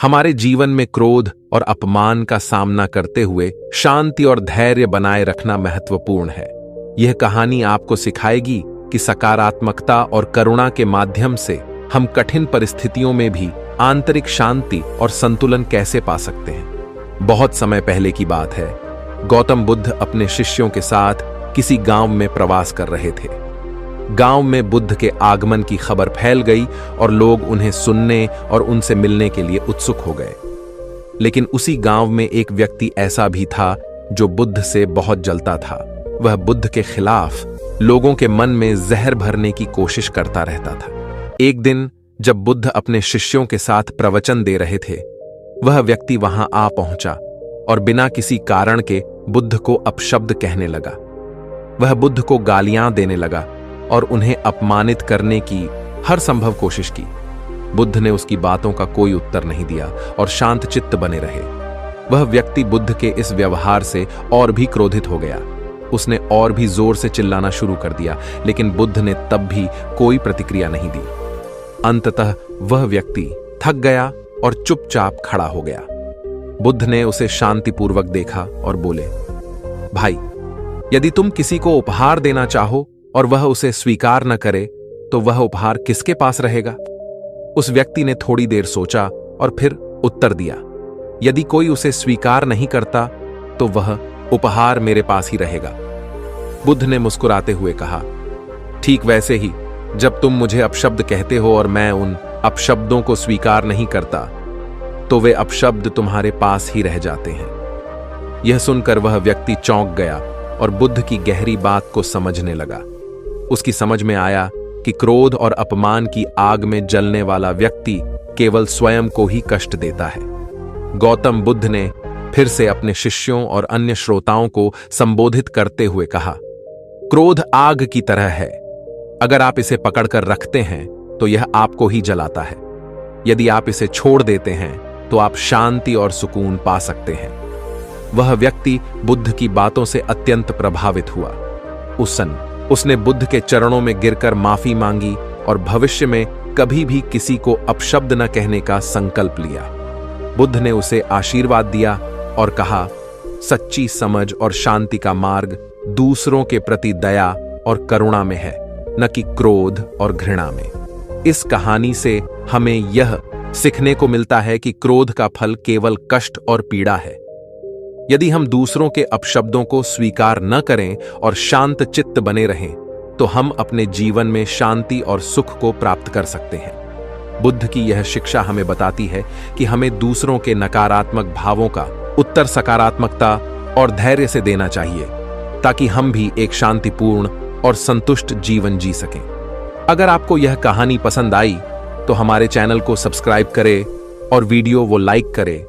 हमारे जीवन में क्रोध और अपमान का सामना करते हुए शांति और धैर्य बनाए रखना महत्वपूर्ण है। यह कहानी आपको सिखाएगी कि सकारात्मकता और करुणा के माध्यम से हम कठिन परिस्थितियों में भी आंतरिक शांति और संतुलन कैसे पा सकते हैं। बहुत समय पहले की बात है। गौतम बुद्ध अपने शिष्यों के साथ किसी गांव में प्रवास कर रहे थे। गांव में बुद्ध के आगमन की खबर फैल गई और लोग उन्हें सुनने और उनसे मिलने के लिए उत्सुक हो गए। लेकिन उसी गांव में एक व्यक्ति ऐसा भी था जो बुद्ध से बहुत जलता था। वह बुद्ध के खिलाफ लोगों के मन में जहर भरने की कोशिश करता रहता था। एक दिन जब बुद्ध अपने शिष्यों के साथ प्रवचन दे रहे थे, वह व्यक्ति वहां आ पहुंचा और बिना किसी कारण के बुद्ध को अपशब्द कहने लगा। वह बुद्ध को गालियां देने लगा और उन्हें अपमानित करने की हर संभव कोशिश की। बुद्ध ने उसकी बातों का कोई उत्तर नहीं दिया और शांत चित्त बने रहे। वह व्यक्ति बुद्ध के इस व्यवहार से और भी क्रोधित हो गया। उसने और भी जोर से चिल्लाना शुरू कर दिया, लेकिन बुद्ध ने तब भी कोई प्रतिक्रिया नहीं दी। अंततः वह व्यक्ति थक गया और चुपचाप खड़ा हो गया। बुद्ध ने उसे शांतिपूर्वक देखा और बोले, भाई, यदि तुम किसी को उपहार देना चाहो और वह उसे स्वीकार न करे तो वह उपहार किसके पास रहेगा? उस व्यक्ति ने थोड़ी देर सोचा और फिर उत्तर दिया, यदि कोई उसे स्वीकार नहीं करता तो वह उपहार मेरे पास ही रहेगा। बुद्ध ने मुस्कुराते हुए कहा, ठीक वैसे ही जब तुम मुझे अपशब्द कहते हो और मैं उन अपशब्दों को स्वीकार नहीं करता तो वे अपशब्द तुम्हारे पास ही रह जाते हैं। यह सुनकर वह व्यक्ति चौंक गया और बुद्ध की गहरी बात को समझने लगा। उसकी समझ में आया कि क्रोध और अपमान की आग में जलने वाला व्यक्ति केवल स्वयं को ही कष्ट देता है। गौतम बुद्ध ने फिर से अपने शिष्यों और अन्य श्रोताओं को संबोधित करते हुए कहा, क्रोध आग की तरह है। अगर आप इसे पकड़कर रखते हैं तो यह आपको ही जलाता है। यदि आप इसे छोड़ देते हैं तो आप शांति और सुकून पा सकते हैं। वह व्यक्ति बुद्ध की बातों से अत्यंत प्रभावित हुआ। उसने बुद्ध के चरणों में गिरकर माफी मांगी और भविष्य में कभी भी किसी को अपशब्द न कहने का संकल्प लिया। बुद्ध ने उसे आशीर्वाद दिया और कहा, सच्ची समझ और शांति का मार्ग दूसरों के प्रति दया और करुणा में है, न कि क्रोध और घृणा में। इस कहानी से हमें यह सीखने को मिलता है कि क्रोध का फल केवल कष्ट और पीड़ा है। यदि हम दूसरों के अपशब्दों को स्वीकार न करें और शांत चित्त बने रहें तो हम अपने जीवन में शांति और सुख को प्राप्त कर सकते हैं। बुद्ध की यह शिक्षा हमें बताती है कि हमें दूसरों के नकारात्मक भावों का उत्तर सकारात्मकता और धैर्य से देना चाहिए, ताकि हम भी एक शांतिपूर्ण और संतुष्ट जीवन जी सकें। अगर आपको यह कहानी पसंद आई तो हमारे चैनल को सब्सक्राइब करें और वीडियो लाइक करें